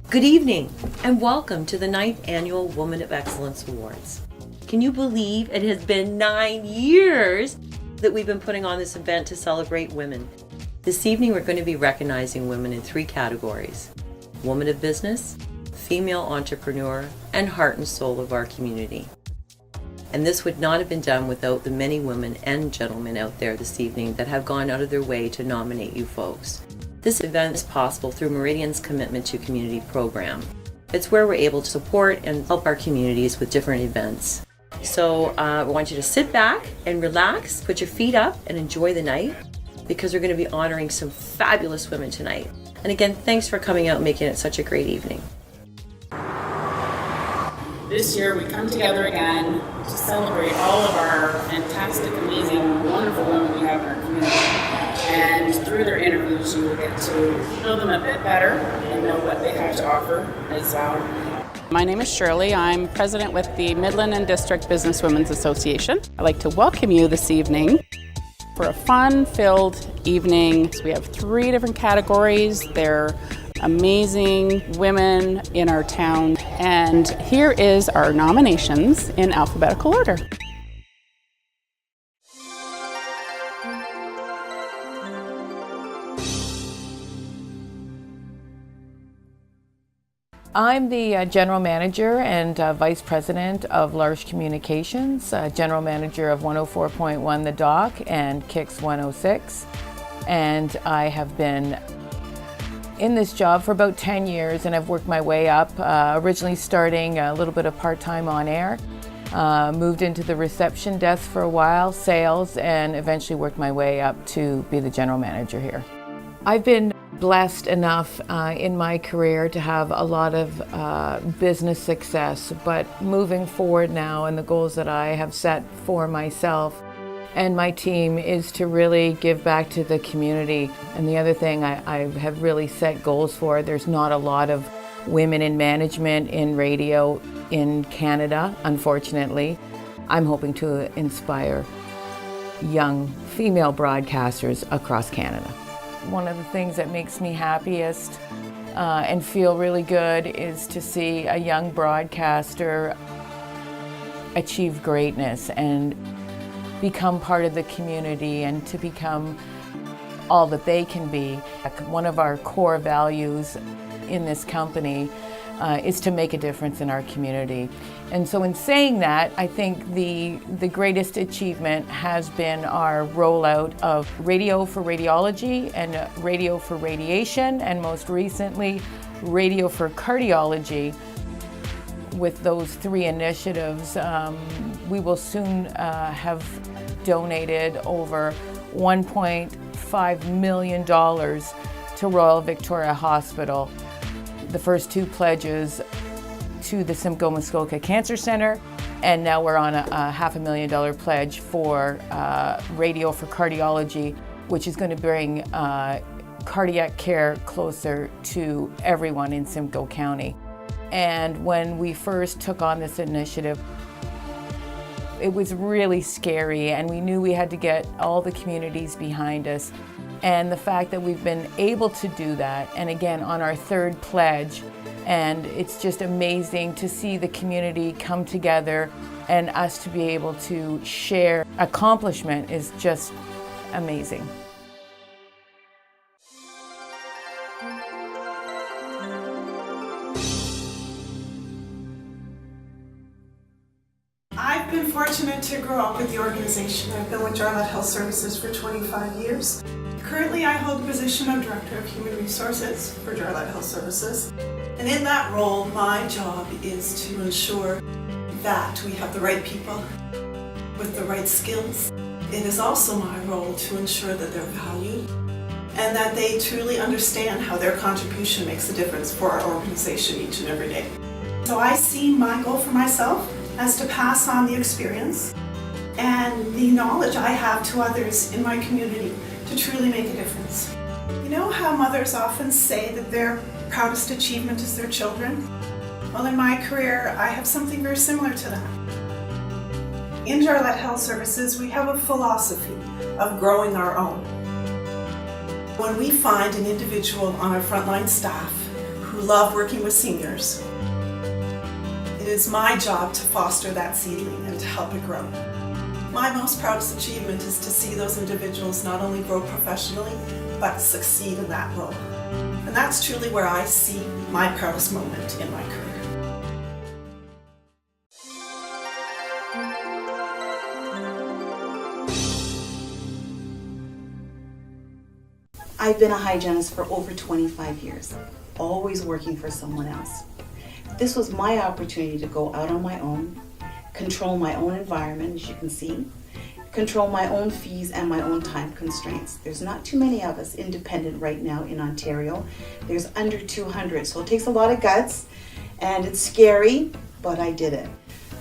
Good evening and welcome to the 9th Annual Woman of Excellence Awards. Can you believe it has been 9 years that we've been putting on this event to celebrate women? This evening we're going to be recognizing women in 3 categories: woman of business, female entrepreneur, and heart and soul of our community. And this would not have been done without the many women and gentlemen out there this evening that have gone out of their way to nominate you folks. This event is possible through Meridian's Commitment to Community program. It's where we're able to support and help our communities with different events. So I want you to sit back and relax, put your feet up and enjoy the night, because we're going to be honoring some fabulous women tonight. And again, thanks for coming out and making it such a great evening. This year we come together again to celebrate all of our fantastic, amazing, wonderful women we have in our community. And through their interviews, you will get to know them a bit better and know what they have to offer as well. My name is Shirley. I'm president with the Midland and District Business Women's Association. I'd like to welcome you this evening for a fun-filled evening. So we have 3 different categories. They're amazing women in our town. And here is our nominations in alphabetical order. I'm the General Manager and Vice President of Large Communications, General Manager of 104.1 The Dock and Kicks 106. And I have been in this job for about 10 years and I've worked my way up, originally starting a little bit of part-time on air, moved into the reception desk for a while, sales, and eventually worked my way up to be the General Manager here. I've been blessed enough in my career to have a lot of business success, but moving forward now and the goals that I have set for myself and my team is to really give back to the community. And the other thing I have really set goals for, there's not a lot of women in management in radio in Canada, unfortunately. I'm hoping to inspire young female broadcasters across Canada. One of the things that makes me happiest and feel really good is to see a young broadcaster achieve greatness and become part of the community and to become all that they can be. One of our core values in this company is to make a difference in our community. And so in saying that, I think the greatest achievement has been our rollout of radio for radiology and radio for radiation, and most recently, radio for cardiology. With those 3 initiatives, we will soon have donated over $1.5 million to Royal Victoria Hospital. The first 2 pledges to the Simcoe Muskoka Cancer Center, and now we're on a $500,000 pledge for radio for cardiology, which is going to bring cardiac care closer to everyone in Simcoe County. And when we first took on this initiative, it was really scary, and we knew we had to get all the communities behind us. And the fact that we've been able to do that, and again on our 3rd pledge, and it's just amazing to see the community come together and us to be able to share accomplishment is just amazing. I've been fortunate to grow up with the organization. I've been with Jarlath Health Services for 25 years. Currently, I hold the position of Director of Human Resources for Jarlath Health Services. And in that role, my job is to ensure that we have the right people with the right skills. It is also my role to ensure that they're valued and that they truly understand how their contribution makes a difference for our organization each and every day. So I see my goal for myself as to pass on the experience and the knowledge I have to others in my community to truly make a difference. You know how mothers often say that their proudest achievement is their children? Well, in my career, I have something very similar to that. In Jarlath Health Services, we have a philosophy of growing our own. When we find an individual on our frontline staff who who love working with seniors. It is my job to foster that seedling and to help it grow. My most proudest achievement is to see those individuals not only grow professionally, but succeed in that role. And that's truly where I see my proudest moment in my career. I've been a hygienist for over 25 years, always working for someone else. This was my opportunity to go out on my own, control my own environment, as you can see, control my own fees and my own time constraints. There's not too many of us independent right now in Ontario. There's under 200, so it takes a lot of guts, and it's scary, but I did it.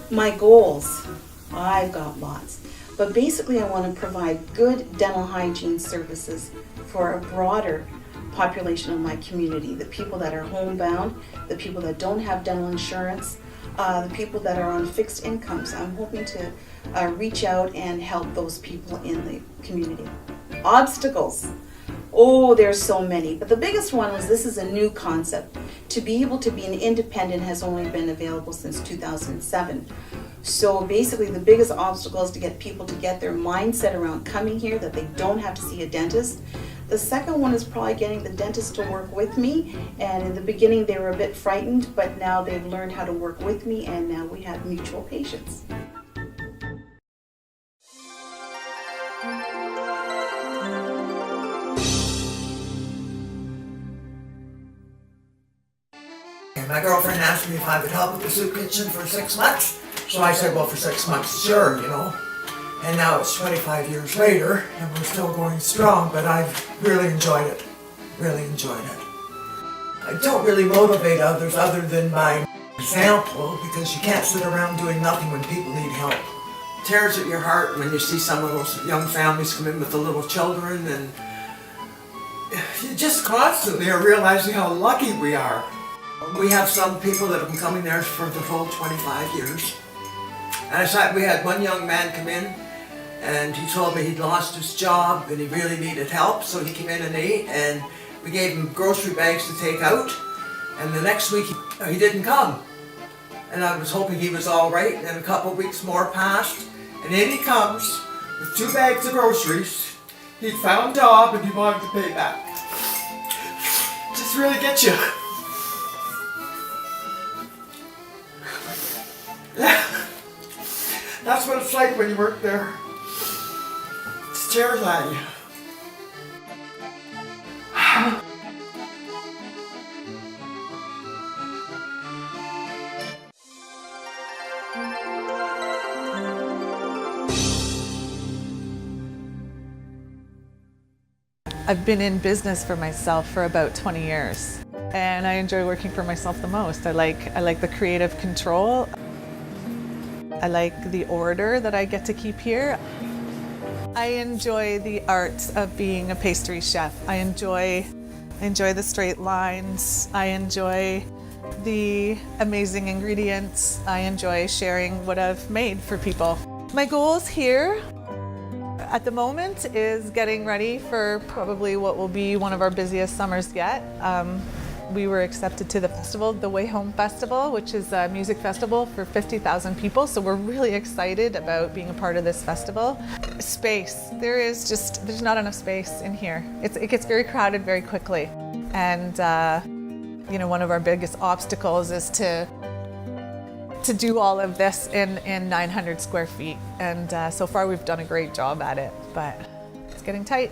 My goals, I've got lots, but basically I want to provide good dental hygiene services for a broader population of my community, the people that are homebound, the people that don't have dental insurance, the people that are on fixed incomes. I'm hoping to reach out and help those people in the community. Obstacles. Oh, there's so many, but the biggest one was this is a new concept. To be able to be an independent has only been available since 2007. So basically the biggest obstacle is to get people to get their mindset around coming here, that they don't have to see a dentist. The second one is probably getting the dentist to work with me, and in the beginning they were a bit frightened, but now they've learned how to work with me, and now we have mutual patience. And my girlfriend asked me if I would help with the soup kitchen for 6 months, so I said, well, for 6 months, sure, you know. And now it's 25 years later, and we're still going strong, but I've really enjoyed it. Really enjoyed it. I don't really motivate others other than by example, because you can't sit around doing nothing when people need help. It tears at your heart when you see some of those young families come in with the little children, and you just constantly are realizing how lucky we are. We have some people that have been coming there for the whole 25 years. And we had one young man come in, and he told me he'd lost his job and he really needed help, so he came in and ate, and we gave him grocery bags to take out, and the next week he didn't come. And I was hoping he was all right, and a couple of weeks more passed, and in he comes with 2 bags of groceries. He'd found a job and he wanted to pay back. Just really get you. That's what it's like when you work there. It stares at you. I've been in business for myself for about 20 years, and I enjoy working for myself the most. I like the creative control. I like the order that I get to keep here. I enjoy the art of being a pastry chef. I enjoy the straight lines. I enjoy the amazing ingredients. I enjoy sharing what I've made for people. My goals here at the moment is getting ready for probably what will be one of our busiest summers yet. We were accepted to the festival, the Way Home Festival, which is a music festival for 50,000 people. So we're really excited about being a part of this festival. Space, there's not enough space in here. It gets very crowded very quickly. And one of our biggest obstacles is to do all of this in 900 square feet. And so far we've done a great job at it, but it's getting tight.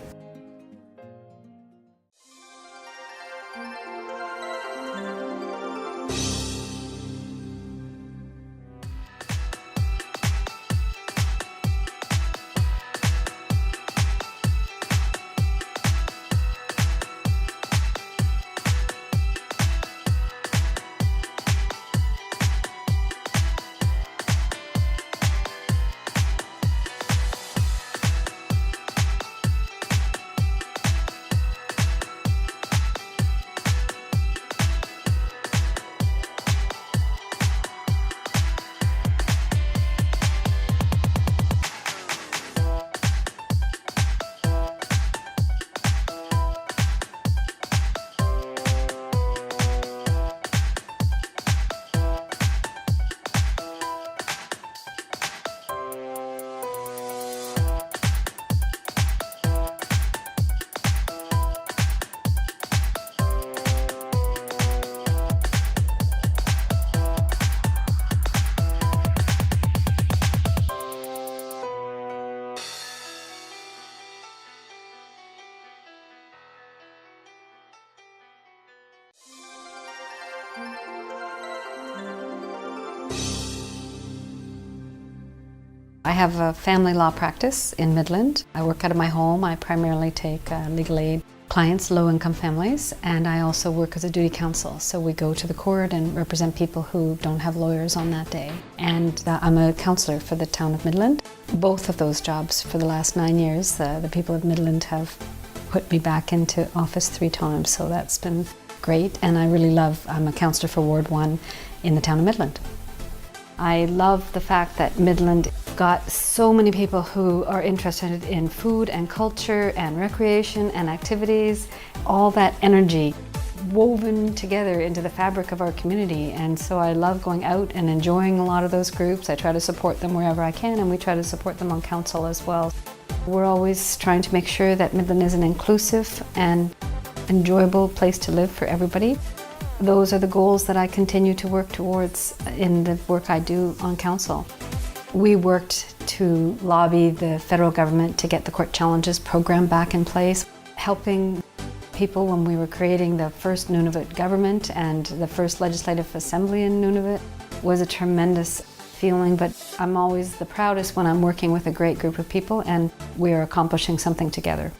have a family law practice in Midland. I work out of my home. I primarily take legal aid clients, low-income families, and I also work as a duty counsel. So we go to the court and represent people who don't have lawyers on that day. And I'm a counselor for the town of Midland. Both of those jobs for the last 9 years, the people of Midland have put me back into office 3 times, so that's been great. And I really love, I'm a counselor for Ward 1 in the town of Midland. I love the fact that Midland got so many people who are interested in food and culture and recreation and activities, all that energy woven together into the fabric of our community. And so I love going out and enjoying a lot of those groups. I try to support them wherever I can, and we try to support them on council as well. We're always trying to make sure that Midland is an inclusive and enjoyable place to live for everybody. Those are the goals that I continue to work towards in the work I do on council. We worked to lobby the federal government to get the Court Challenges program back in place, helping people when we were creating the first Nunavut government and the first legislative assembly in Nunavut. Was a tremendous feeling, but I'm always the proudest when I'm working with a great group of people and we are accomplishing something together.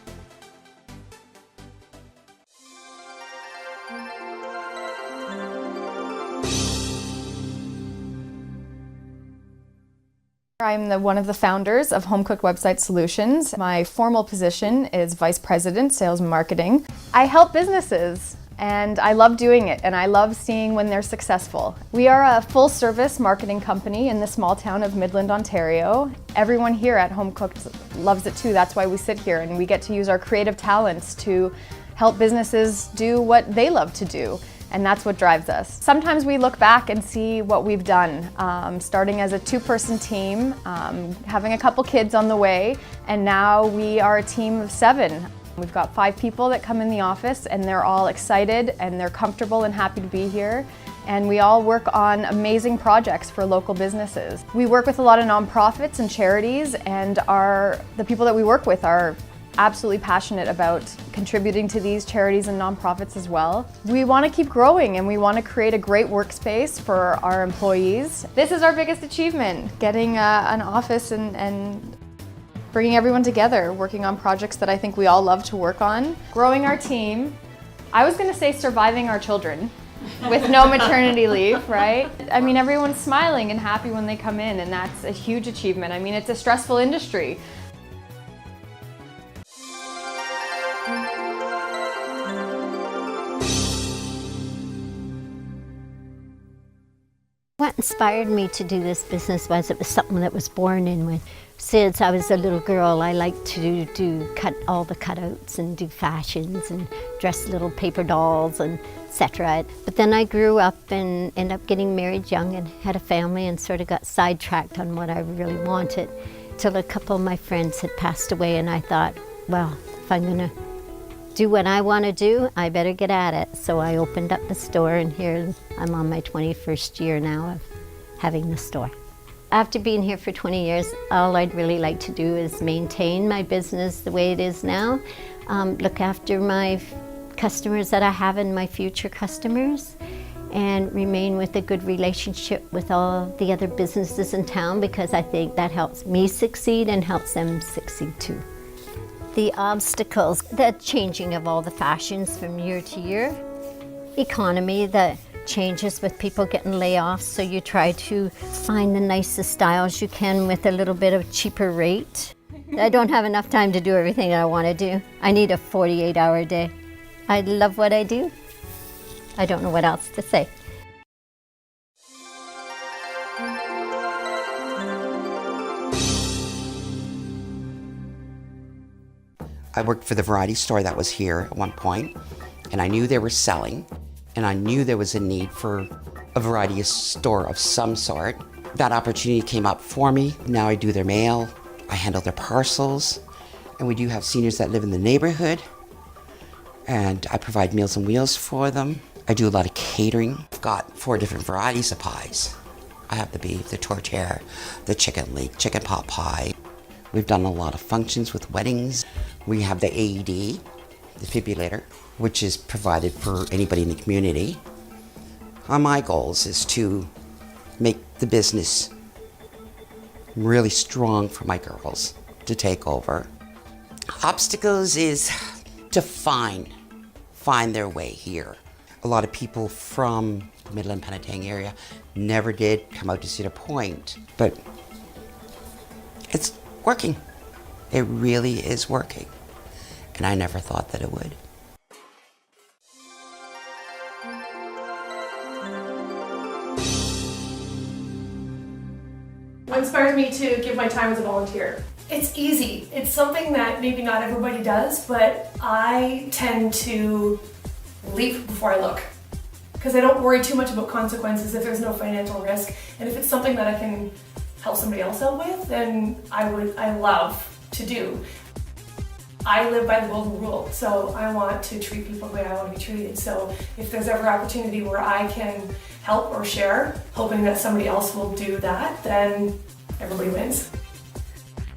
I'm one of the founders of Home Cooked Website Solutions. My formal position is Vice President, Sales and Marketing. I help businesses and I love doing it, and I love seeing when they're successful. We are a full-service marketing company in the small town of Midland, Ontario. Everyone here at Home Cooked loves it too. That's why we sit here and we get to use our creative talents to help businesses do what they love to do. And that's what drives us. Sometimes we look back and see what we've done, starting as a 2-person team, having a couple kids on the way, and now we are a team of 7. We've got 5 people that come in the office and they're all excited and they're comfortable and happy to be here. And we all work on amazing projects for local businesses. We work with a lot of nonprofits and charities, and the people that we work with are absolutely passionate about contributing to these charities and nonprofits as well. We want to keep growing and we want to create a great workspace for our employees. This is our biggest achievement, getting an office and bringing everyone together, working on projects that I think we all love to work on. Growing our team. I was going to say surviving our children with no maternity leave, right? I mean, everyone's smiling and happy when they come in, and that's a huge achievement. I mean, it's a stressful industry. What inspired me to do this business was it was something that was born in me. Since I was a little girl, I liked to cut all the cutouts and do fashions and dress little paper dolls and etc. But then I grew up and ended up getting married young and had a family and sort of got sidetracked on what I really wanted till a couple of my friends had passed away, and I thought, well, if I'm going to do what I want to do, I better get at it. So I opened up the store, and here I'm on my 21st year now of having the store. After being here for 20 years, all I'd really like to do is maintain my business the way it is now, look after my customers that I have and my future customers, and remain with a good relationship with all the other businesses in town, because I think that helps me succeed and helps them succeed too. The obstacles, the changing of all the fashions from year to year, economy that changes with people getting layoffs, so you try to find the nicest styles you can with a little bit of cheaper rate. I don't have enough time to do everything I want to do. I need a 48-hour day. I love what I do. I don't know what else to say. I worked for the variety store that was here at one point, and I knew they were selling, and I knew there was a need for a variety store of some sort. That opportunity came up for me. Now I do their mail, I handle their parcels, and we do have seniors that live in the neighborhood, and I provide Meals on Wheels for them. I do a lot of catering. I've got 4 different varieties of pies. I have the beef, the tortilla, the chicken leek, chicken pot pie. We've done a lot of functions with weddings. We have the AED, the defibrillator, which is provided for anybody in the community. My goals is to make the business really strong for my girls to take over. Obstacles is to find their way here. A lot of people from the Midland Penetang area never did come out to Cedar Point, but it's working. It really is working. And I never thought that it would. What inspires me to give my time as a volunteer? It's easy. It's something that maybe not everybody does, but I tend to leap before I look. Because I don't worry too much about consequences if there's no financial risk. And if it's something that I can help somebody else out with, then I love to do. I live by the golden rule, so I want to treat people the way I want to be treated. So if there's ever opportunity where I can help or share, hoping that somebody else will do that, then everybody wins.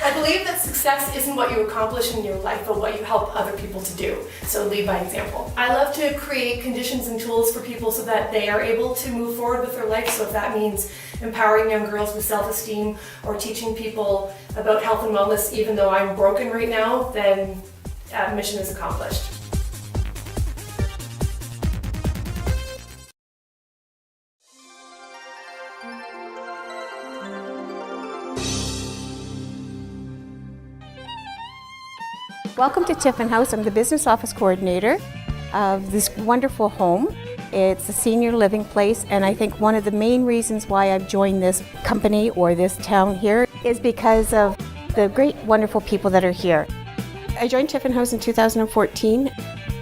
I believe that success isn't what you accomplish in your life, but what you help other people to do. So lead by example. I love to create conditions and tools for people so that they are able to move forward with their life. So if that means empowering young girls with self-esteem or teaching people about health and wellness, even though I'm broken right now, then mission is accomplished. Welcome to Tiffin House. I'm the business office coordinator of this wonderful home. It's a senior living place, and I think one of the main reasons why I've joined this company or this town here is because of the great, wonderful people that are here. I joined Tiffin House in 2014,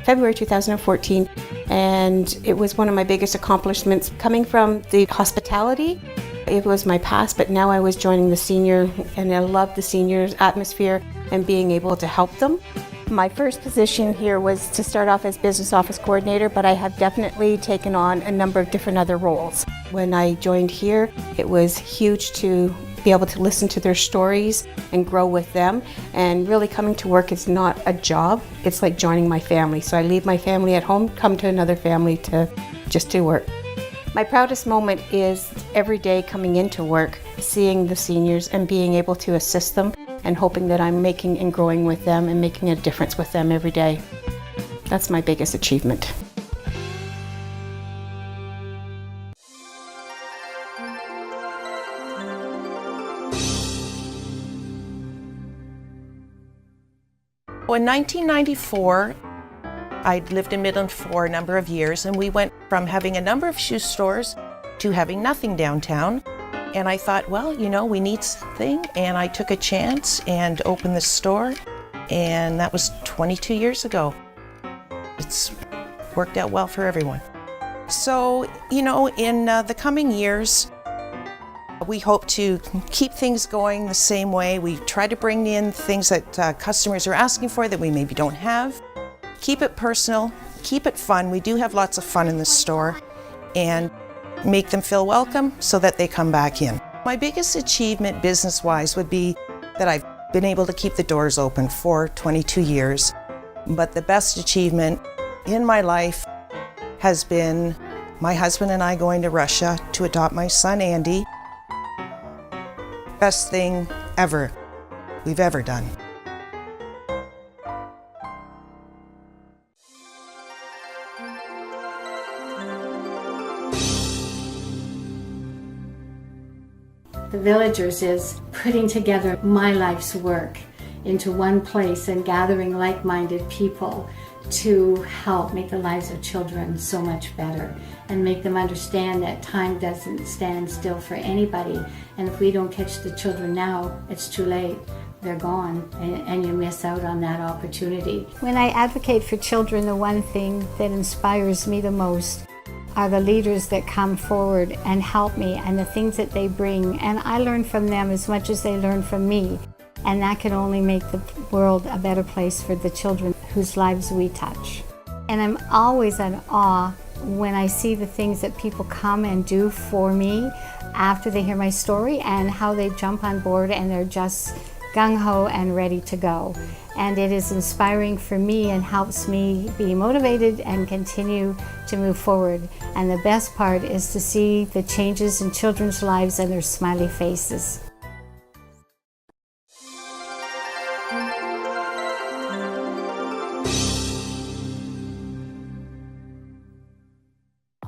February 2014, and it was one of my biggest accomplishments. Coming from the hospitality, it was my past, but now I was joining the senior, and I love the seniors atmosphere and being able to help them. My first position here was to start off as business office coordinator, but I have definitely taken on a number of different other roles. When I joined here, it was huge to be able to listen to their stories and grow with them. And really coming to work is not a job, it's like joining my family. So I leave my family at home, come to another family to just do work. My proudest moment is every day coming into work, seeing the seniors and being able to assist them and hoping that I'm making and growing with them and making a difference with them every day. That's my biggest achievement. In 1994, I'd lived in Midland for a number of years, and we went from having a number of shoe stores to having nothing downtown. And I thought, well, you know, we need something, and I took a chance and opened the store, and that was 22 years ago. It's worked out well for everyone. So, you know, in the coming years, we hope to keep things going the same way. We try to bring in things that customers are asking for that we maybe don't have. Keep it personal, keep it fun. We do have lots of fun in the store, and make them feel welcome so that they come back in. My biggest achievement business-wise would be that I've been able to keep the doors open for 22 years. But the best achievement in my life has been my husband and I going to Russia to adopt my son Andy. Best thing ever we've ever done. The Villagers is putting together my life's work into one place and gathering like-minded people to help make the lives of children so much better and make them understand that time doesn't stand still for anybody, and if we don't catch the children now, it's too late. They're gone, and you miss out on that opportunity. When I advocate for children, the one thing that inspires me the most are the leaders that come forward and help me and the things that they bring, and I learn from them as much as they learn from me, and that can only make the world a better place for the children whose lives we touch. And I'm always in awe when I see the things that people come and do for me after they hear my story and how they jump on board and they're just gung-ho and ready to go. And it is inspiring for me and helps me be motivated and continue to move forward. And the best part is to see the changes in children's lives and their smiley faces.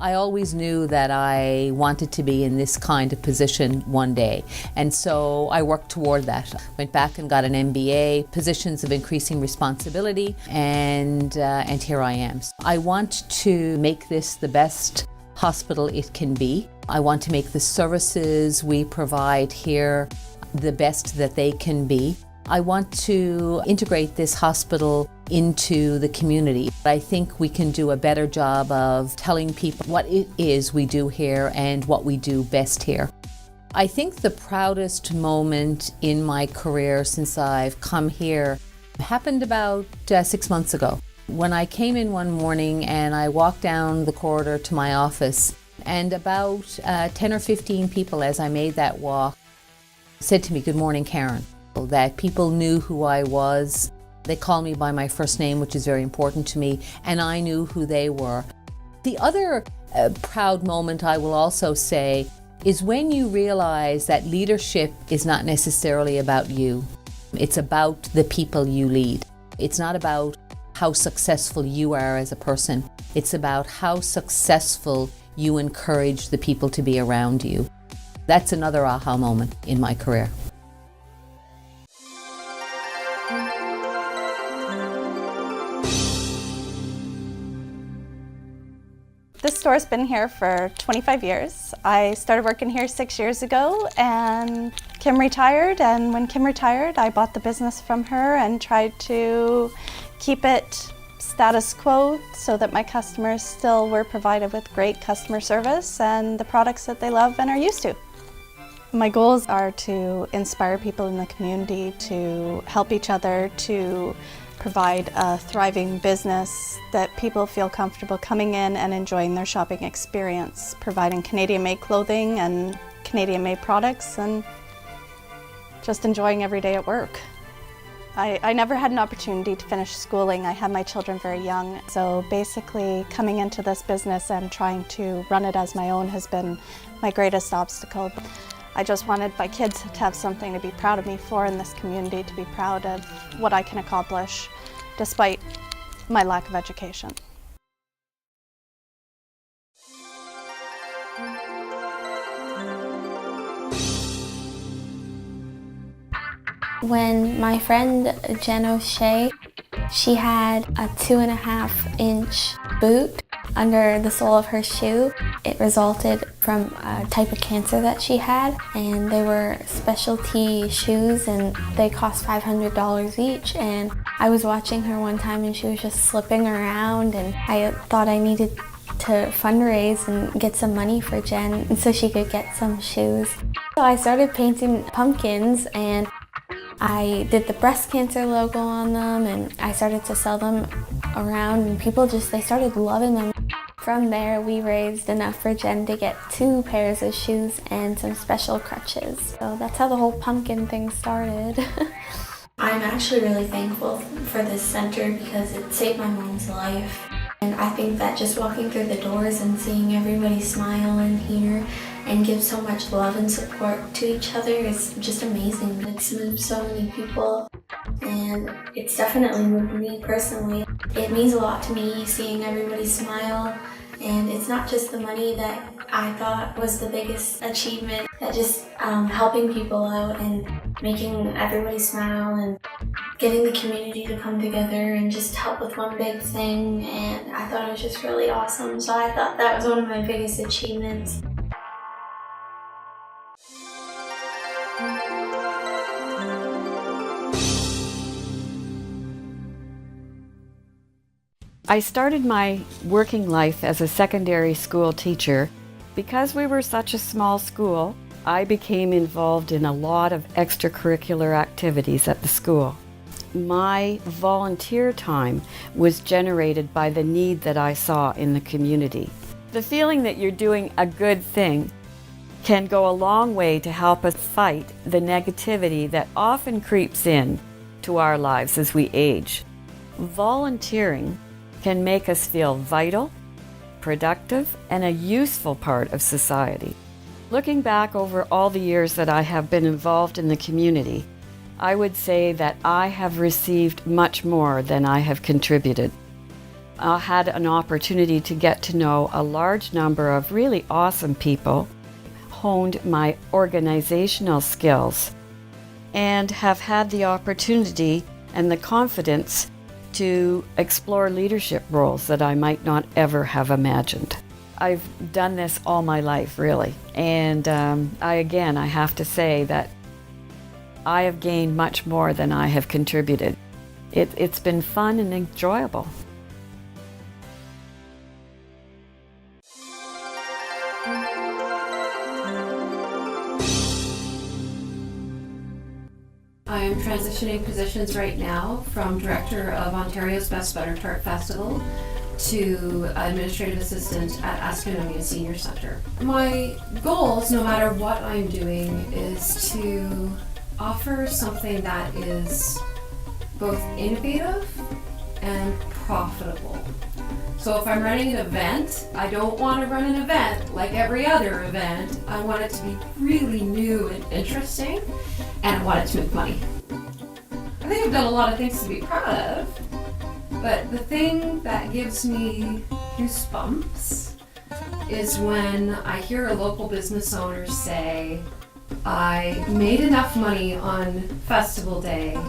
I always knew that I wanted to be in this kind of position one day, and so I worked toward that. Went back and got an MBA, positions of increasing responsibility, and here I am. I want to make this the best hospital it can be. I want to make the services we provide here the best that they can be. I want to integrate this hospital into the community. I think we can do a better job of telling people what it is we do here and what we do best here. I think the proudest moment in my career since I've come here happened about 6 months ago. When I came in one morning and I walked down the corridor to my office, and about 10 or 15 people as I made that walk said to me, "Good morning, Karen." That people knew who I was. They called me by my first name, which is very important to me, and I knew who they were. The other proud moment I will also say is when you realize that leadership is not necessarily about you. It's about the people you lead. It's not about how successful you are as a person. It's about how successful you encourage the people to be around you. That's another aha moment in my career. This store's been here for 25 years. I started working here 6 years ago, and Kim retired, and when Kim retired, I bought the business from her and tried to keep it status quo so that my customers still were provided with great customer service and the products that they love and are used to. My goals are to inspire people in the community to help each other, to provide a thriving business that people feel comfortable coming in and enjoying their shopping experience, providing Canadian-made clothing and Canadian-made products, and just enjoying every day at work. I never had an opportunity to finish schooling. I had my children very young, so basically coming into this business and trying to run it as my own has been my greatest obstacle. I just wanted my kids to have something to be proud of me for in this community, to be proud of what I can accomplish despite my lack of education. When my friend Jen O'Shea, she had a 2.5-inch boot under the sole of her shoe. It resulted from a type of cancer that she had, and they were specialty shoes and they cost $500 each. And I was watching her one time and she was just slipping around, and I thought I needed to fundraise and get some money for Jen so she could get some shoes. So I started painting pumpkins, and I did the breast cancer logo on them, and I started to sell them around, and people they started loving them. From there, we raised enough for Jen to get 2 pairs of shoes and some special crutches. So that's how the whole pumpkin thing started. I'm actually really thankful for this center because it saved my mom's life. And I think that just walking through the doors and seeing everybody smile in here and give so much love and support to each other is just amazing. It's moved so many people, and it's definitely moved me personally. It means a lot to me seeing everybody smile, and it's not just the money that I thought was the biggest achievement, that just helping people out and making everybody smile and getting the community to come together and just help with one big thing, and I thought it was just really awesome. So I thought that was one of my biggest achievements. I started my working life as a secondary school teacher. Because we were such a small school, I became involved in a lot of extracurricular activities at the school. My volunteer time was generated by the need that I saw in the community. The feeling that you're doing a good thing can go a long way to help us fight the negativity that often creeps in to our lives as we age. Volunteering can make us feel vital, productive, and a useful part of society. Looking back over all the years that I have been involved in the community, I would say that I have received much more than I have contributed. I had an opportunity to get to know a large number of really awesome people, honed my organizational skills, and have had the opportunity and the confidence to explore leadership roles that I might not ever have imagined. I've done this all my life, really, and I have to say that I have gained much more than I have contributed. It's been fun and enjoyable. I am transitioning positions right now from Director of Ontario's Best Butter Tart Festival to Administrative Assistant at Astronomia Senior Center. My goals, no matter what I'm doing, is to offer something that is both innovative and profitable. So if I'm running an event, I don't want to run an event like every other event. I want it to be really new and interesting, and I want it to make money. I think I've done a lot of things to be proud of, but the thing that gives me goosebumps is when I hear a local business owner say, I made enough money on festival day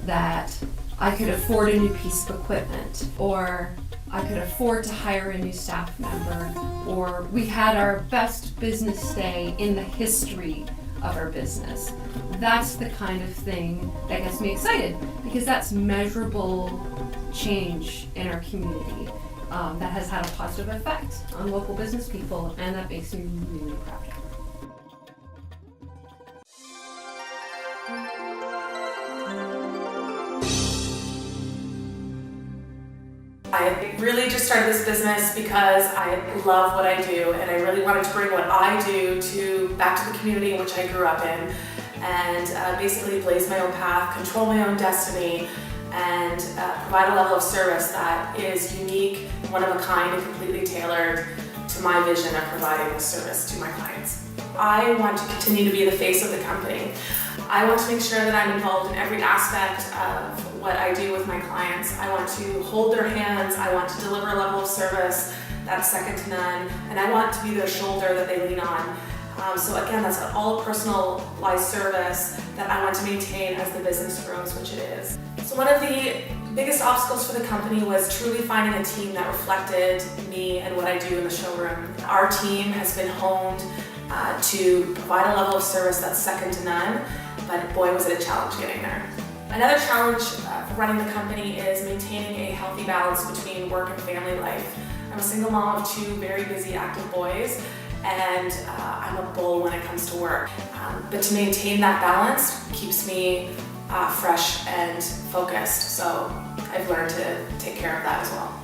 that I could afford a new piece of equipment, or I could afford to hire a new staff member, or we had our best business day in the history of our business. That's the kind of thing that gets me excited, because that's measurable change in our community that has had a positive effect on local business people, and that makes me really proud. I really just started this business because I love what I do, and I really wanted to bring what I do back to the community in which I grew up in, and basically blaze my own path, control my own destiny, and provide a level of service that is unique, one of a kind, and completely tailored to my vision of providing this service to my clients. I want to continue to be the face of the company. I want to make sure that I'm involved in every aspect of what I do with my clients. I want to hold their hands, I want to deliver a level of service that's second to none, and I want to be their shoulder that they lean on. So again, that's an all personalized service that I want to maintain as the business grows, which it is. So one of the biggest obstacles for the company was truly finding a team that reflected me and what I do in the showroom. Our team has been honed to provide a level of service that's second to none, but boy was it a challenge getting there. Another challenge for running the company is maintaining a healthy balance between work and family life. I'm a single mom of two very busy, active boys, and I'm a bull when it comes to work. But to maintain that balance keeps me fresh and focused, so I've learned to take care of that as well.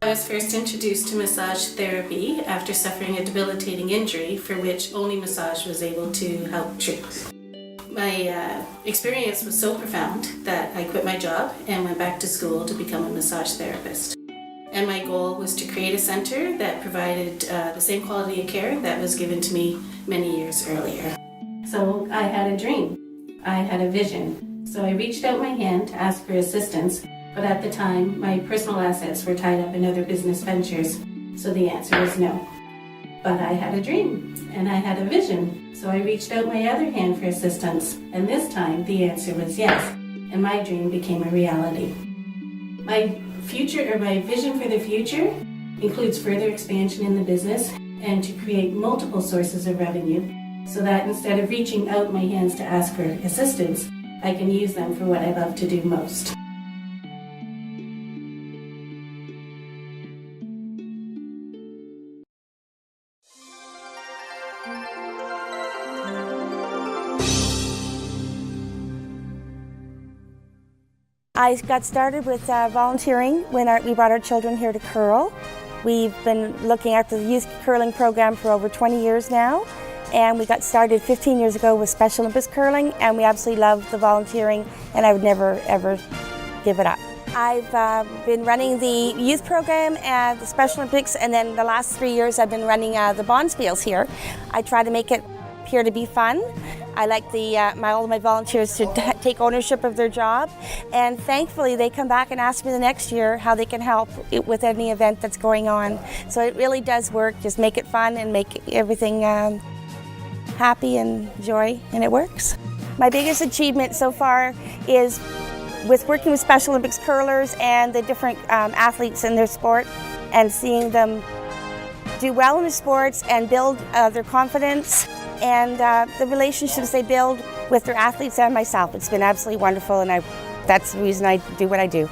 I was first introduced to massage therapy after suffering a debilitating injury for which only massage was able to help treat. My experience was so profound that I quit my job and went back to school to become a massage therapist. And my goal was to create a center that provided the same quality of care that was given to me many years earlier. So I had a dream. I had a vision. So I reached out my hand to ask for assistance, but at the time my personal assets were tied up in other business ventures, so the answer was no. But I had a dream and I had a vision, so I reached out my other hand for assistance, and this time the answer was yes, and my dream became a reality. My vision for the future includes further expansion in the business and to create multiple sources of revenue, so that instead of reaching out my hands to ask for assistance, I can use them for what I love to do most. I got started with volunteering when we brought our children here to curl. We've been looking after the youth curling program for over 20 years now, and we got started 15 years ago with Special Olympics curling, and we absolutely love the volunteering, and I would never ever give it up. I've been running the youth program and the Special Olympics, and then the last 3 years I've been running the Bonspiels here. I try to make it here to be fun. I like all of my volunteers to take ownership of their job, and thankfully they come back and ask me the next year how they can help with any event that's going on. So it really does work. Just make it fun and make everything happy and joy, and it works. My biggest achievement so far is with working with Special Olympics curlers and the different athletes in their sport, and seeing them do well in the sports and build their confidence and the relationships they build with their athletes and myself. It's been absolutely wonderful, and that's the reason I do what I do.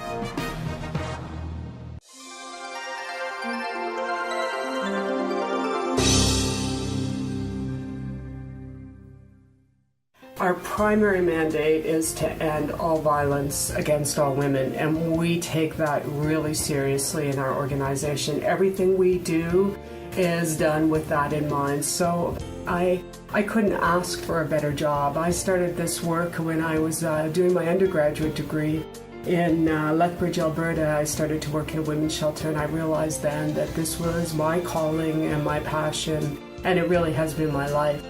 Our primary mandate is to end all violence against all women, and we take that really seriously in our organization. Everything we do is done with that in mind. So I couldn't ask for a better job. I started this work when I was doing my undergraduate degree in Lethbridge, Alberta. I started to work in a women's shelter, and I realized then that this was my calling and my passion, and it really has been my life.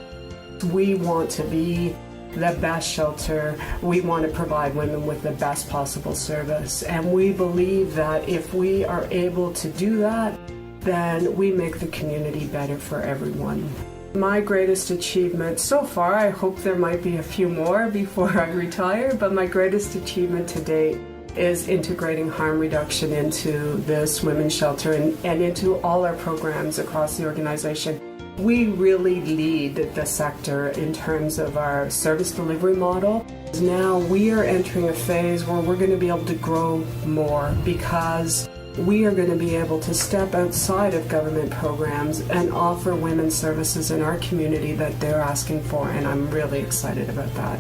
We want to be the best shelter. We want to provide women with the best possible service, and we believe that if we are able to do that, then we make the community better for everyone. My greatest achievement so far, I hope there might be a few more before I retire, but my greatest achievement to date is integrating harm reduction into this women's shelter and into all our programs across the organization. We really lead the sector in terms of our service delivery model. Now we are entering a phase where we're going to be able to grow more, because we are going to be able to step outside of government programs and offer women services in our community that they're asking for, and I'm really excited about that.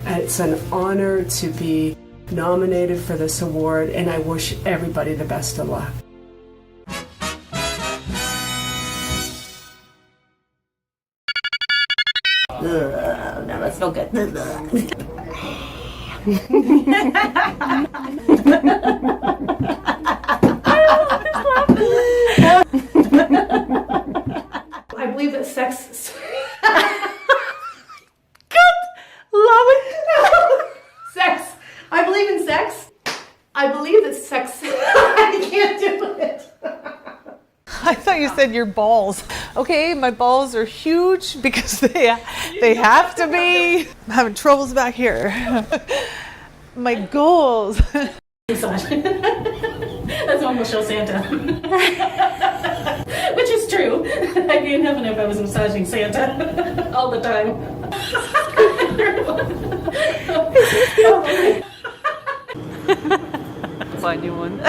It's an honor to be nominated for this award, and I wish everybody the best of luck. No, that's no good. I believe that sex. Love it. Sex. I believe in sex. I believe that sex. I can't do it. I thought you said your balls. Okay, my balls are huge because they have to be. I'm having troubles back here. My goals. That's almost show Santa. Which is true. I'd be in heaven if I was massaging Santa all the time. Find you one.